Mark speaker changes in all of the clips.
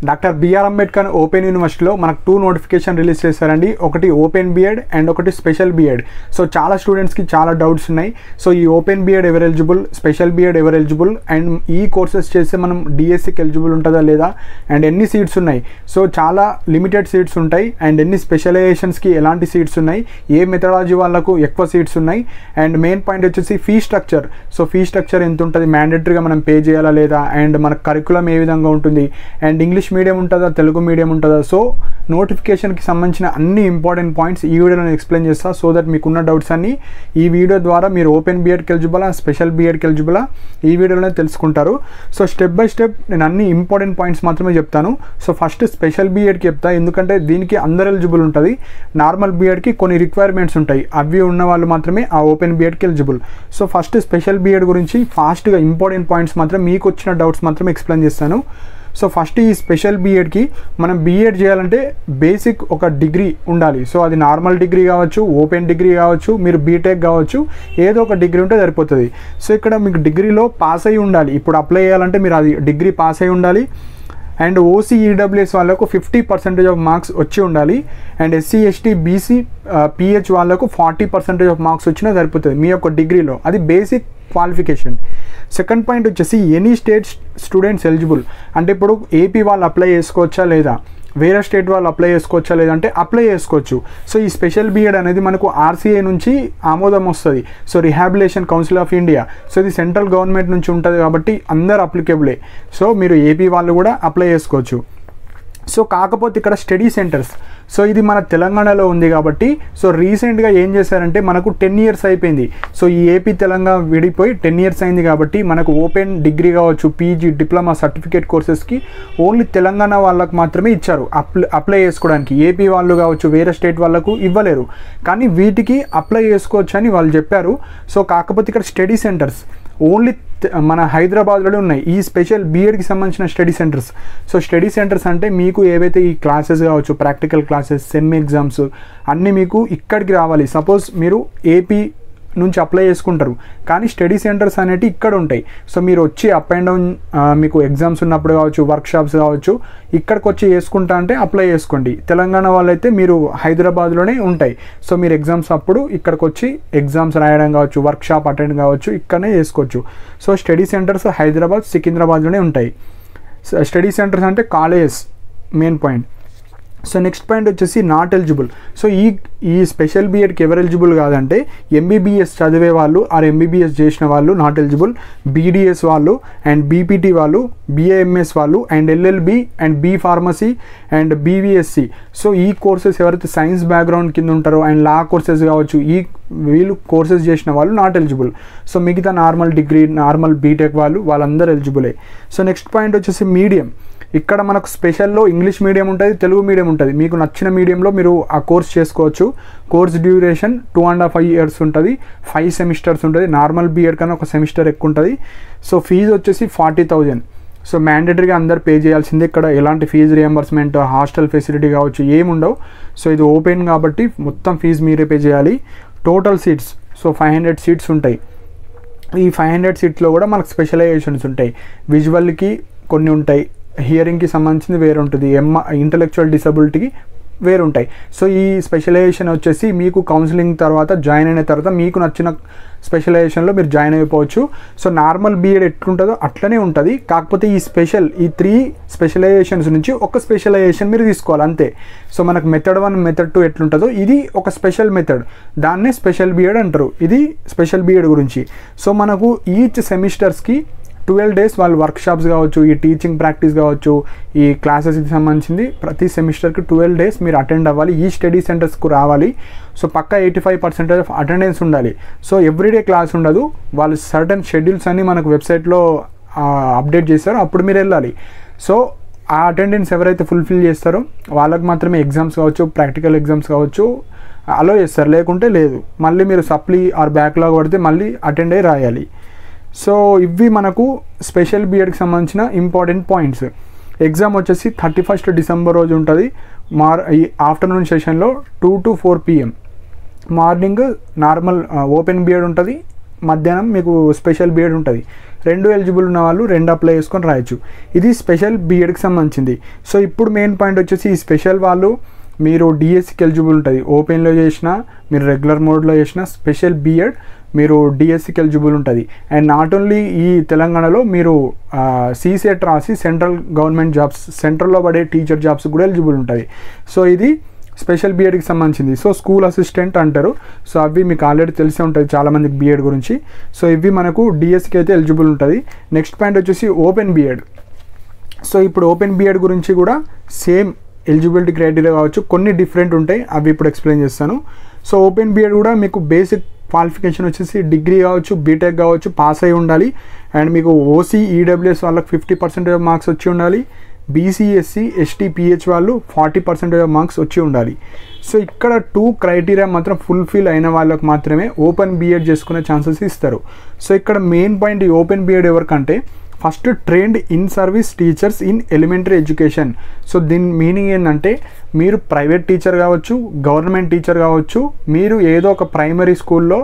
Speaker 1: Doctor BR Ambedkar open యూనివర్సిటీలో మనకు 2 notification release చేశారండి. ఒకటి ఓపెన్ బీఎడ్ అండ్ ఒకటి స్పెషల్ బీఎడ్. సో చాలా స్టూడెంట్స్కి చాలా డౌట్స్ ఉన్నాయి. సో ఈ ఓపెన్ బీఎడ్ ఎవరు ఎలిజిబుల్, స్పెషల్ బీఎడ్ ఎవరు ఎలిజిబుల్, అండ్ ఈ కోర్సెస్ చేస్తే మనం డిఎస్సికి ఎలిజిబుల్ ఉంటుందా లేదా, అండ్ ఎన్ని సీట్స్ ఉన్నాయి. సో చాలా లిమిటెడ్ సీట్స్ ఉంటాయి అండ్ ఎన్ని స్పెషలైజేషన్స్కి ఎలాంటి సీట్స్ ఉన్నాయి, ఏ మెథడాలజీ వాళ్ళకు ఎక్కువ సీట్స్ ఉన్నాయి, అండ్ మెయిన్ పాయింట్ వచ్చేసి fee structure. So fee structure ఎంత ఉంటుంది, మ్యాండేటరీగా మనం పే చేయాలా లేదా, అండ్ మన కరికులం ఏ విధంగా ఉంటుంది, అండ్ ఇంగ్లీష్ మీడియం ఉంటుందా తెలుగు మీడియం ఉంటుందా. సో నోటిఫికేషన్కి సంబంధించిన అన్ని ఇంపార్టెంట్ పాయింట్స్ ఈ వీడియోలో ఎక్స్ప్లెయిన్ చేస్తా. సో దట్ మీకున్న డౌట్స్ అన్ని ఈ వీడియో ద్వారా మీరు ఓపెన్ బీఎడ్కి ఎలిజిబులా స్పెషల్ బీఎడ్కి ఎలిజిబులా ఈ వీడియోలోనే తెలుసుకుంటారు. సో స్టెప్ బై స్టెప్ నేను అన్ని ఇంపార్టెంట్ పాయింట్స్ మాత్రమే చెప్తాను. సో ఫస్ట్ స్పెషల్ బీఎడ్కి చెప్తా, ఎందుకంటే దీనికి అందరు ఎలిజిబుల్ ఉంటుంది. నార్మల్ బీఎడ్కి కొన్ని రిక్వైర్మెంట్స్ ఉంటాయి, అవి ఉన్న వాళ్ళు మాత్రమే ఆ ఓపెన్ బీఎడ్కి eligible. So first special B Ed గురించి ఫాస్ట్గా ఇంపార్టెంట్ పాయింట్స్ మాత్రం మీకు వచ్చిన డౌట్స్ మాత్రం ఎక్స్ప్లెయిన్ చేస్తాను. సో ఫస్ట్ ఈ స్పెషల్ బీఎడ్కి మనం బీఎడ్ చేయాలంటే బేసిక్ ఒక డిగ్రీ ఉండాలి. సో అది నార్మల్ డిగ్రీ కావచ్చు, ఓపెన్ డిగ్రీ కావచ్చు, మీరు బీటెక్ కావచ్చు, ఏదో ఒక డిగ్రీ ఉంటే సరిపోతుంది. సో ఇక్కడ మీకు డిగ్రీలో పాస్ అయ్యి ఉండాలి. ఇప్పుడు అప్లై చేయాలంటే మీరు అది డిగ్రీ పాస్ అయ్యి ఉండాలి. అండ్ ఓసీ ఈడబ్ల్యూఎస్ వాళ్ళకు 50% ఆఫ్ మార్క్స్ వచ్చి ఉండాలి. And SC ST BC pH వాళ్ళకు 40% ఆఫ్ మార్క్స్ వచ్చినా సరిపోతుంది మీ యొక్క డిగ్రీలో. అది బేసిక్ క్వాలిఫికేషన్. సెకండ్ పాయింట్ వచ్చేసి ఎనీ స్టేట్ స్టూడెంట్స్ ఎలిజిబుల్. అంటే ఇప్పుడు ఏపీ వాళ్ళు అప్లై చేసుకోవచ్చా లేదా, వేరే స్టేట్ వాళ్ళు అప్లై చేసుకోవచ్చా లేదంటే అప్లై చేసుకోవచ్చు. సో ఈ స్పెషల్ బీఎడ్ అనేది మనకు ఆర్సీఐ నుంచి ఆమోదం వస్తుంది. So rehabilitation council of India. So ఇది సెంట్రల్ గవర్నమెంట్ నుంచి ఉంటుంది కాబట్టి అందరు అప్లికేబులే. సో మీరు ఏపీ వాళ్ళు కూడా అప్లై చేసుకోవచ్చు. సో కాకపోతే ఇక్కడ స్టడీ సెంటర్స్, సో ఇది మన తెలంగాణలో ఉంది కాబట్టి సో రీసెంట్గా ఏం చేశారంటే మనకు 10 years అయిపోయింది. సో ఈ ఏపీ తెలంగాణ విడిపోయి 10 years అయింది కాబట్టి మనకు ఓపెన్ డిగ్రీ కావచ్చు, పీజీ, డిప్లొమా, సర్టిఫికేట్ కోర్సెస్కి ఓన్లీ తెలంగాణ వాళ్ళకు మాత్రమే ఇచ్చారు అప్లై చేసుకోవడానికి. ఏపీ వాళ్ళు కావచ్చు వేరే స్టేట్ వాళ్ళకు ఇవ్వలేరు, కానీ వీటికి అప్లై చేసుకోవచ్చు అని వాళ్ళు చెప్పారు. సో కాకపోతే ఇక్కడ స్టడీ సెంటర్స్ ఓన్లీ మన హైదరాబాద్లోనే ఉన్నాయి ఈ స్పెషల్ బీఎడ్కి సంబంధించిన study centres. So study centres అంటే మీకు ఏవైతే ఈ క్లాసెస్ కావచ్చు, ప్రాక్టికల్ క్లాసెస్, సెమ్ ఎగ్జామ్స్ అన్నీ మీకు ఇక్కడికి రావాలి. సపోజ్ మీరు ఏపీ నుంచి అప్లై చేసుకుంటారు కానీ స్టడీ సెంటర్స్ అనేవి ఇక్కడ ఉంటాయి. సో మీరు వచ్చి అప్ అండ్ డౌన్ మీకు ఎగ్జామ్స్ ఉన్నప్పుడు కావచ్చు, వర్క్షాప్స్ కావచ్చు, ఇక్కడికి వచ్చి చేసుకుంటా అంటే అప్లై చేసుకోండి. తెలంగాణ వాళ్ళైతే మీరు హైదరాబాద్లోనే ఉంటాయి. సో మీరు ఎగ్జామ్స్ అప్పుడు ఇక్కడికి వచ్చి ఎగ్జామ్స్ రాయడం కావచ్చు, వర్క్షాప్ అటెండ్ కావచ్చు, ఇక్కడనే చేసుకోవచ్చు. సో స్టడీ సెంటర్స్ హైదరాబాద్, సికింద్రాబాద్లోనే ఉంటాయి. స్టడీ సెంటర్స్ అంటే colleges main point. So next point వచ్చేసి నాట్ ఎలిజిబుల్. సో ఈ స్పెషల్ బీఎడ్కి ఎవరు ఎలిజిబుల్ కాదంటే ఎంబీబీఎస్ చదివే వాళ్ళు ఆర్ ఎంబీబీఎస్ చేసిన వాళ్ళు నాట్ ఎలిజిబుల్, బీడీఎస్ వాళ్ళు అండ్ బీపీటీ వాళ్ళు, బీఏఎంఎస్ వాళ్ళు and LLB and B pharmacy and BVSc. So ఈ కోర్సెస్ ఎవరైతే సైన్స్ బ్యాక్గ్రౌండ్ కింద ఉంటారో అండ్ లా కోర్సెస్ కావచ్చు, వీళ్ళు కోర్సెస్ చేసిన వాళ్ళు నాట్ ఎలిజిబుల్. సో మిగతా నార్మల్ డిగ్రీ, నార్మల్ బీటెక్ వాళ్ళందరూ ఎలిజిబులే. సో నెక్స్ట్ పాయింట్ వచ్చేసి మీడియం. ఇక్కడ మనకు స్పెషల్లో ఇంగ్లీష్ మీడియం ఉంటుంది, తెలుగు మీడియం ఉంటుంది. మీకు నచ్చిన మీడియంలో మీరు ఆ కోర్స్ చేసుకోవచ్చు. కోర్స్ డ్యూరేషన్ 2.5 years ఉంటుంది, 5 semesters ఉంటుంది. నార్మల్ బీఎడ్ కన్నా ఒక సెమిస్టర్ ఎక్కువ ఉంటుంది. సో ఫీజు వచ్చేసి 40,000. సో మ్యాండేటరీగా అందరు పే చేయాల్సిందే. ఇక్కడ ఎలాంటి ఫీజు రియంబర్స్మెంట్, హాస్టల్ ఫెసిలిటీ కావచ్చు ఏముండవు. సో ఇది ఓపెన్ కాబట్టి మొత్తం ఫీజు మీరే పే చేయాలి. టోటల్ సీట్స్ సో 500 seats ఉంటాయి. ఈ 500 seatsలో కూడా మనకు స్పెషలైజేషన్స్ ఉంటాయి. విజువల్కి కొన్ని ఉంటాయి, హియరింగ్కి సంబంధించింది వేరు ఉంటుంది, ఇంటలెక్చువల్ డిసబిలిటీకి వేరు ఉంటాయి. సో ఈ స్పెషలైజేషన్ వచ్చేసి మీకు కౌన్సిలింగ్ తర్వాత జాయిన్ అయిన తర్వాత మీకు నచ్చిన స్పెషలైజేషన్లో మీరు జాయిన్ అయిపోవచ్చు. సో నార్మల్ బీఎడ్ ఎట్లుంటుందో అట్లనే ఉంటుంది. కాకపోతే ఈ 3 స్పెషలైజేషన్స్ నుంచి ఒక స్పెషలైజేషన్ మీరు తీసుకోవాలి అంతే. సో మనకు మెథడ్ 1, మెథడ్ 2 ఎట్లుంటుందో ఇది ఒక స్పెషల్ మెథడ్, దాన్నే స్పెషల్ బీఎడ్ అంటారు. ఇది స్పెషల్ బీఎడ్ గురించి. సో మనకు ఈచ్ సెమిస్టర్స్కి 12 days వాళ్ళు వర్క్షాప్స్ కావచ్చు, ఈ టీచింగ్ ప్రాక్టీస్ కావచ్చు, ఈ క్లాసెస్కి సంబంధించింది ప్రతి సెమిస్టర్కి 12 days మీరు అటెండ్ అవ్వాలి. ఈ స్టడీ సెంటర్స్కు రావాలి. సో పక్కా 85% ఆఫ్ అటెండెన్స్ ఉండాలి. సో ఎవ్రీడే క్లాస్ ఉండదు, వాళ్ళు సర్టన్ షెడ్యూల్స్ అన్నీ మనకు వెబ్సైట్లో అప్డేట్ చేస్తారో అప్పుడు మీరు వెళ్ళాలి. సో ఆ అటెండెన్స్ ఎవరైతే ఫుల్ఫిల్ చేస్తారో వాళ్ళకి మాత్రమే ఎగ్జామ్స్ కావచ్చు, ప్రాక్టికల్ ఎగ్జామ్స్ కావచ్చు అలో చేస్తారు, లేకుంటే లేదు. మళ్ళీ మీరు సప్లీ ఆర్ బ్యాక్లాగ్ పడితే మళ్ళీ అటెండ్ అయ్యి రాయాలి. సో ఇవి మనకు స్పెషల్ బీఎడ్కి సంబంధించిన ఇంపార్టెంట్ పాయింట్స్. ఎగ్జామ్ వచ్చేసి 31st December రోజు ఉంటుంది. ఆఫ్టర్నూన్ సెషన్లో 2 to 4 PM. Morning normal open BEd ఉంటుంది, మధ్యాహ్నం మీకు స్పెషల్ బీఎడ్ ఉంటుంది. 2 ఎలిజిబుల్ ఉన్న వాళ్ళు 2 అప్లై చేసుకొని రాయొచ్చు. ఇది స్పెషల్ బీఎడ్కి సంబంధించింది. సో ఇప్పుడు మెయిన్ పాయింట్ వచ్చేసి ఈ స్పెషల్ వాళ్ళు మీరు డిఎస్సికి ఎలిజిబుల్ ఉంటుంది. ఓపెన్లో చేసినా మీరు రెగ్యులర్ మోడ్లో చేసినా స్పెషల్ బీఎడ్ మీరు డిఎస్సికి ఎలిజిబుల్ ఉంటుంది. అండ్ నాట్ ఓన్లీ ఈ తెలంగాణలో మీరు సీసెట్ రాసి సెంట్రల్ గవర్నమెంట్ జాబ్స్, సెంట్రల్లో పడే టీచర్ జాబ్స్ కూడా ఎలిజిబుల్ ఉంటుంది. సో ఇది స్పెషల్ బీఎడ్కి సంబంధించింది. సో స్కూల్ అసిస్టెంట్ అంటారు. సో అవి మీకు ఆల్రెడీ తెలిసే ఉంటుంది చాలామందికి బీఎడ్ గురించి. సో ఇవి మనకు డిఎస్సికి అయితే ఎలిజిబుల్ ఉంటుంది. నెక్స్ట్ పాయింట్ వచ్చేసి ఓపెన్ బీఎడ్. సో ఇప్పుడు ఓపెన్ బీఎడ్ గురించి కూడా సేమ్ ఎలిజిబిలిటీ క్రైటీరియా కావచ్చు, కొన్ని డిఫరెంట్ ఉంటాయి, అవి ఇప్పుడు ఎక్స్ప్లెయిన్ చేస్తాను. సో ఓపెన్ బీఎడ్ కూడా మీకు బేసిక్ క్వాలిఫికేషన్ వచ్చేసి డిగ్రీ కావచ్చు, బీటెక్ కావచ్చు, పాస్ అయి ఉండాలి. అండ్ మీకు ఓసీ ఈడబ్ల్యూఎస్ వాళ్ళకి 50% మార్క్స్ వచ్చి ఉండాలి. బీసీ ఎస్సీ ఎస్టీ పిహెచ్ వాళ్ళు 40% మార్క్స్ వచ్చి ఉండాలి. సో ఇక్కడ 2 క్రైటీరియా మాత్రం ఫుల్ఫిల్ అయిన వాళ్ళకి మాత్రమే ఓపెన్ బీఎడ్ చేసుకునే ఛాన్సెస్ ఇస్తారు. సో ఇక్కడ మెయిన్ పాయింట్ ఈ ఓపెన్ బీఎడ్ ఎవరికంటే first trained in service teachers in elementary education. So దీని మీనింగ్ ఏంటంటే మీరు ప్రైవేట్ టీచర్ కావచ్చు, గవర్నమెంట్ టీచర్ కావచ్చు, మీరు ఏదో ఒక ప్రైమరీ స్కూల్లో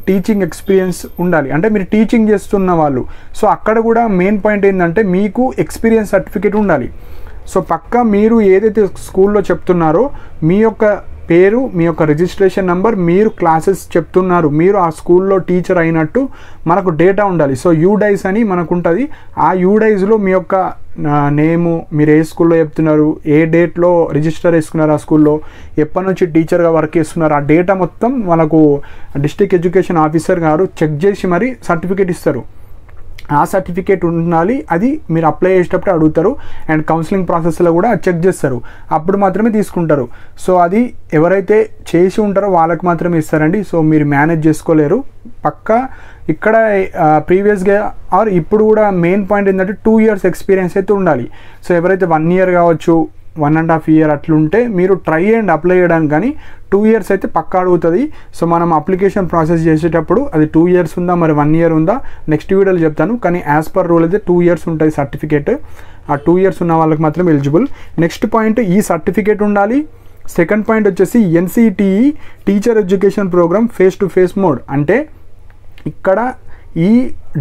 Speaker 1: టీచింగ్ ఎక్స్పీరియన్స్ ఉండాలి. అంటే మీరు టీచింగ్ చేస్తున్న వాళ్ళు. సో అక్కడ కూడా మెయిన్ పాయింట్ ఏంటంటే మీకు ఎక్స్పీరియన్స్ సర్టిఫికేట్ ఉండాలి. సో పక్కా మీరు ఏదైతే స్కూల్లో చెప్తున్నారో మీ యొక్క పేరు, మీ యొక్క రిజిస్ట్రేషన్ నెంబర్, మీరు క్లాసెస్ చెప్తున్నారు, మీరు ఆ స్కూల్లో టీచర్ అయినట్టు మనకు డేటా ఉండాలి. సో యూడైస్ అని మనకు ఉంటుంది. ఆ యూడైస్లో మీ యొక్క నేము, మీరు ఏ స్కూల్లో చెప్తున్నారు, ఏ డేట్లో రిజిస్టర్ చేసుకున్నారు, ఆ స్కూల్లో ఎప్పటి నుంచి టీచర్గా వర్క్ చేస్తున్నారు, ఆ డేటా మొత్తం మనకు డిస్ట్రిక్ట్ ఎడ్యుకేషన్ ఆఫీసర్ గారు చెక్ చేసి మరి సర్టిఫికేట్ ఇస్తారు. ఆ సర్టిఫికేట్ ఉండాలి. అది మీరు అప్లై చేసేటప్పుడు అడుగుతారు. అండ్ కౌన్సిలింగ్ ప్రాసెస్లో కూడా చెక్ చేస్తారు. అప్పుడు మాత్రమే తీసుకుంటారు. సో అది ఎవరైతే చేసి ఉంటారో వాళ్ళకి మాత్రమే ఇస్తారండి. సో మీరు మేనేజ్ చేసుకోలేరు. పక్కా ఇక్కడ ప్రీవియస్గా ఆర్ ఇప్పుడు కూడా మెయిన్ పాయింట్ ఏంటంటే 2 ఇయర్స్ ఎక్స్పీరియన్స్ అయితే ఉండాలి. సో ఎవరైతే 1 ఇయర్ కావచ్చు, 1.5 ఇయర్ అట్లుంటే మీరు ట్రై అండ్ అప్లై చేయడానికి, కానీ 2 ఇయర్స్ అయితే పక్కా అడుగుతుంది. సో మనం అప్లికేషన్ ప్రాసెస్ చేసేటప్పుడు అది 2 ఇయర్స్ ఉందా, మరి 1 ఇయర్ ఉందా నెక్స్ట్ వీడియోలో చెప్తాను. కానీ యాజ్ పర్ రూల్ అయితే 2 ఇయర్స్ ఉంటుంది సర్టిఫికేట్. ఆ 2 ఇయర్స్ ఉన్న వాళ్ళకి మాత్రం ఎలిజిబుల్. నెక్స్ట్ పాయింట్ ఈ సర్టిఫికేట్ ఉండాలి. సెకండ్ పాయింట్ వచ్చేసి NCTE teacher education programme face to face mode. అంటే ఇక్కడ ఈ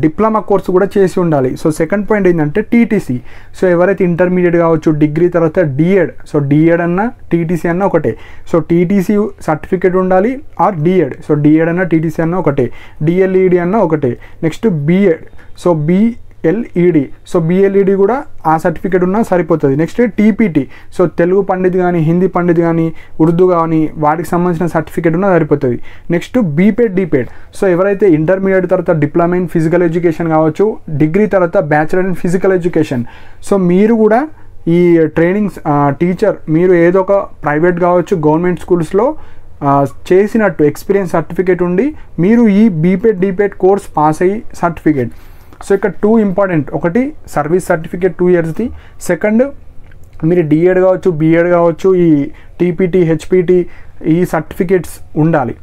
Speaker 1: డిప్లొమా కోర్సు కూడా చేసి ఉండాలి. సో సెకండ్ పాయింట్ ఏంటంటే టీటీసీ. సో ఎవరైతే ఇంటర్మీడియట్ కావచ్చు, డిగ్రీ తర్వాత డిఎడ్, సో డిఎడ్ అన్న టీటీసీ అన్న ఒకటే. సో టీటీసీ సర్టిఫికేట్ ఉండాలి ఆర్ డిఎడ్. సో డిఎడ్ అన్న టీటీసీ అన్న ఒకటే, డిఎల్ఈడి అన్న ఒకటే. Next B Ed, so B El Ed. So B El Ed కూడా ఆ సర్టిఫికేట్ ఉన్నా సరిపోతుంది. Next TPT, so Telugu Pandit కానీ, హిందీ పండిత్ కానీ, ఉర్దూ కానీ వాటికి సంబంధించిన సర్టిఫికేట్ ఉన్నా సరిపోతుంది. నెక్స్ట్ బీపెడ్, డిపెడ్. సో ఎవరైతే ఇంటర్మీడియట్ తర్వాత డిప్లొమా ఇన్ ఫిజికల్ ఎడ్యుకేషన్ కావచ్చు, డిగ్రీ తర్వాత bachelor in physical education. So మీరు కూడా ఈ ట్రైనింగ్స్ టీచర్ మీరు ఏదో ఒక ప్రైవేట్ కావచ్చు, గవర్నమెంట్ స్కూల్స్లో చేసినట్టు ఎక్స్పీరియన్స్ సర్టిఫికేట్ ఉండి మీరు ఈ బీపెడ్, డిపెడ్ కోర్స్ పాస్ అయ్యి సర్టిఫికేట్. సో ఇక్కడ 2 ఇంపార్టెంట్. ఒకటి సర్వీస్ సర్టిఫికేట్ 2 ఇయర్స్ది. సెకండ్ మీరు డిఎడ్ కావచ్చు, బిఎడ్ కావచ్చు, ఈ టీపీటీ, హెచ్పీటీ ఈ సర్టిఫికేట్స్ ఉండాలి.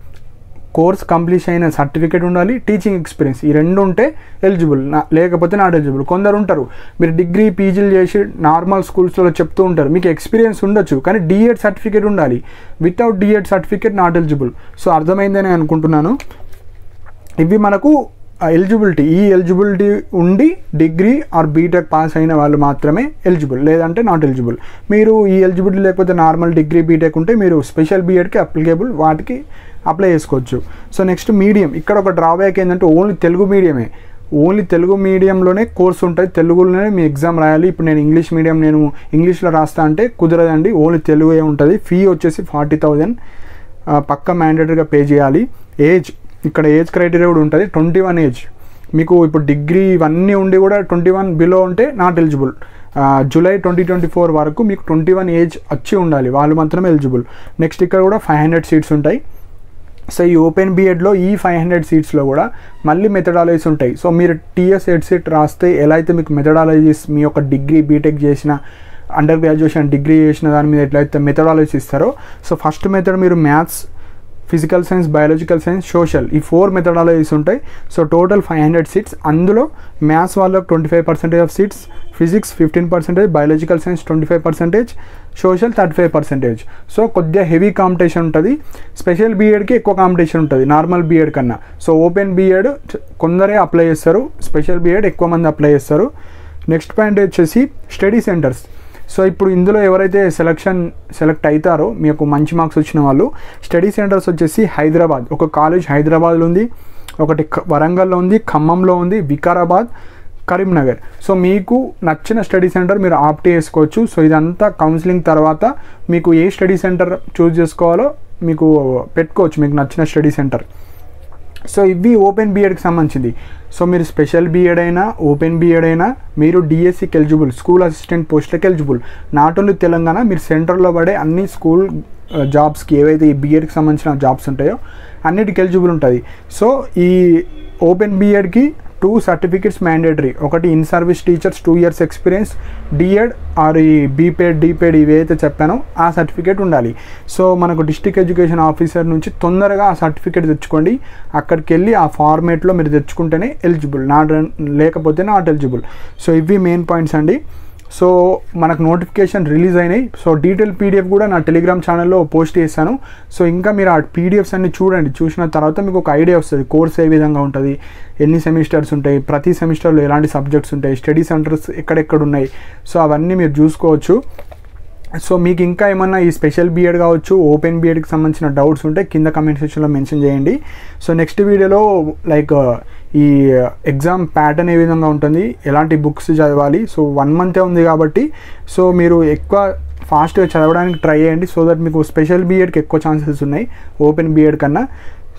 Speaker 1: కోర్స్ కంప్లీట్ అయిన సర్టిఫికేట్ ఉండాలి, టీచింగ్ ఎక్స్పీరియన్స్. ఈ 2 ఉంటే ఎలిజిబుల్, లేకపోతే నాట్ ఎలిజిబుల్. కొందరు ఉంటారు మీరు డిగ్రీ పీజీలు చేసి నార్మల్ స్కూల్స్లో చెప్తూ ఉంటారు, మీకు ఎక్స్పీరియన్స్ ఉండొచ్చు కానీ డిఎడ్ సర్టిఫికేట్ ఉండాలి. Without DEd certificate not eligible. So అర్థమైందని అనుకుంటున్నాను. ఇవి మనకు ఎలిజిబిలిటీ. ఈ ఎలిజిబిలిటీ ఉండి డిగ్రీ ఆర్ బీటెక్ పాస్ అయిన వాళ్ళు మాత్రమే ఎలిజిబుల్, లేదంటే నాట్ ఎలిజిబుల్. మీరు ఈ ఎలిజిబిలిటీ లేకపోతే నార్మల్ డిగ్రీ బీటెక్ ఉంటే మీరు స్పెషల్ బీఎడ్కి అప్లికేబుల్, వాటికి అప్లై చేసుకోవచ్చు. So next medium. ఇక్కడ ఒక డ్రాబ్యాక్ ఏంటంటే ఓన్లీ తెలుగు మీడియమే. ఓన్లీ తెలుగు మీడియంలోనే కోర్స్ ఉంటుంది, తెలుగులోనే మీ ఎగ్జామ్ రాయాలి. ఇప్పుడు నేను ఇంగ్లీష్ మీడియం, నేను ఇంగ్లీష్లో రాస్తా అంటే కుదరదండి, ఓన్లీ తెలుగే ఉంటుంది. ఫీ వచ్చేసి 40,000 పక్కా మ్యాండేటరీగా పే చేయాలి. ఏజ్, ఇక్కడ ఏజ్ క్రైటీరియా కూడా ఉంటుంది. 21 ఏజ్. మీకు ఇప్పుడు డిగ్రీ ఇవన్నీ ఉండి కూడా 21 బిలో ఉంటే నాట్ ఎలిజిబుల్. జూలై 2024 వరకు మీకు 21 ఏజ్ వచ్చి ఉండాలి, వాళ్ళు మాత్రమే ఎలిజిబుల్. నెక్స్ట్ ఇక్కడ కూడా 500 సీట్స్ ఉంటాయి. సో ఈ ఓపెన్ బీఎడ్లో ఈ 500 సీట్స్లో కూడా మళ్ళీ మెథడాలజీస్ ఉంటాయి. సో మీరు టీఎస్ ఎడ్సెట్ రాస్తే ఎలా అయితే మీకు మెథడాలజీస్ మీ యొక్క డిగ్రీ బీటెక్ చేసిన, అండర్ గ్రాడ్యుయేషన్ డిగ్రీ చేసిన దాని మీద ఎట్లయితే మెథడాలజీస్ ఇస్తారో, సో ఫస్ట్ మెథడ్ మీరు maths physical science, biological science, social, ఈ 4 మెథడాలజీస్ ఉంటాయి. So total 500 seats. అందులో మ్యాథ్స్ వాళ్ళకి 25% of seats, physics 15%, biological science 25%, social 35%. So కొద్దిగా హెవీ కాంపిటీషన్ ఉంటుంది. స్పెషల్ బీఎడ్కి ఎక్కువ కాంపిటీషన్ ఉంటుంది నార్మల్ బీఎడ్ కన్నా. సో ఓపెన్ బీఎడ్ కొందరే అప్లై చేస్తారు, స్పెషల్ బీఎడ్ ఎక్కువ మంది అప్లై చేస్తారు. నెక్స్ట్ పాయింట్ వచ్చేసి స్టడీ సెంటర్స్. సో ఇప్పుడు ఇందులో ఎవరైతే సెలెక్ట్ అవుతారో, మీకు మంచి మార్క్స్ వచ్చిన వాళ్ళు, స్టడీ సెంటర్స్ వచ్చేసి హైదరాబాద్, ఒక కాలేజ్ హైదరాబాద్లో ఉంది, ఒకటి వరంగల్లో ఉంది, ఖమ్మంలో ఉంది, వికారాబాద్, కరీంనగర్. సో మీకు నచ్చిన స్టడీ సెంటర్ మీరు ఆప్ట్ చేసుకోవచ్చు. సో ఇదంతా కౌన్సిలింగ్ తర్వాత మీకు ఏ స్టడీ సెంటర్ చూస్ చేసుకోవాలో మీకు పెట్టుకోవచ్చు, మీకు నచ్చిన స్టడీ సెంటర్. సో ఇవి ఓపెన్ బీఎడ్కి సంబంధించింది. సో మీరు స్పెషల్ బీఎడ్ అయినా ఓపెన్ బీఎడ్ అయినా మీరు డిఎస్సికి ఎలిజిబుల్, స్కూల్ అసిస్టెంట్ పోస్ట్లకి ఎలిజిబుల్. నాట్ ఓన్లీ తెలంగాణ, మీరు సెంటర్లో పడే అన్ని స్కూల్ జాబ్స్కి ఏవైతే ఈ బీఎడ్కి సంబంధించిన జాబ్స్ ఉంటాయో అన్నిటికి ఎలిజిబుల్ ఉంటుంది. సో ఈ ఓపెన్ బీఎడ్కి 2 సర్టిఫికేట్స్ మ్యాండేటరీ. ఒకటి in service teachers 2 years experience, DEd or ఈ బీపేడ్, డిపేడ్ ఇవైతే చెప్పానో ఆ సర్టిఫికేట్ ఉండాలి. సో మనకు డిస్ట్రిక్ట్ ఎడ్యుకేషన్ ఆఫీసర్ నుంచి తొందరగా ఆ సర్టిఫికేట్ తెచ్చుకోండి. అక్కడికి వెళ్ళి ఆ ఫార్మేట్లో మీరు తెచ్చుకుంటేనే ఎలిజిబుల్, లేకపోతే నాట్ ఎలిజిబుల్. సో ఇవి మెయిన్ పాయింట్స్ అండి. సో మనకు నోటిఫికేషన్ రిలీజ్ అయినాయి. సో డీటెయిల్ పీడిఎఫ్ కూడా నా టెలిగ్రామ్ ఛానల్లో పోస్ట్ చేశాను. సో ఇంకా మీరు ఆ పీడిఎఫ్స్ అన్ని చూడండి. చూసిన తర్వాత మీకు ఒక ఐడియా వస్తుంది కోర్స్ ఏ విధంగా ఉంటుంది, ఎన్ని సెమిస్టర్స్ ఉంటాయి, ప్రతి సెమిస్టర్లో ఎలాంటి సబ్జెక్ట్స్ ఉంటాయి, స్టడీ సెంటర్స్ ఎక్కడెక్కడ ఉన్నాయి. సో అవన్నీ మీరు చూసుకోవచ్చు. సో మీకు ఇంకా ఏమన్నా ఈ స్పెషల్ బీఎడ్ కావచ్చు, ఓపెన్ బీఎడ్కి సంబంధించిన డౌట్స్ ఉంటే కింద కమెంట్ సెక్షన్లో మెన్షన్ చేయండి. సో నెక్స్ట్ వీడియోలో లైక్ ఈ ఎగ్జామ్ ప్యాటర్న్ ఏ విధంగా ఉంటుంది, ఎలాంటి బుక్స్ చదవాలి. సో 1 month ఉంది కాబట్టి సో మీరు ఎక్కువ ఫాస్ట్గా చదవడానికి ట్రై చేయండి. సో దట్ మీకు స్పెషల్ బీఎడ్కి ఎక్కువ ఛాన్సెస్ ఉన్నాయి ఓపెన్ బీఎడ్ కన్నా.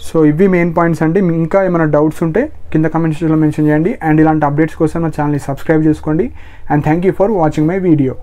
Speaker 1: సో ఇవి మెయిన్ పాయింట్స్ అండి. ఇంకా ఏమైనా డౌట్స్ ఉంటే కింద కమెంట్ సెక్షన్లో మెన్షన్ చేయండి. అండ్ ఇలాంటి అప్డేట్స్ కోసం నా ఛానల్ని సబ్స్క్రైబ్ చేసుకోండి. And thank you for watching my video.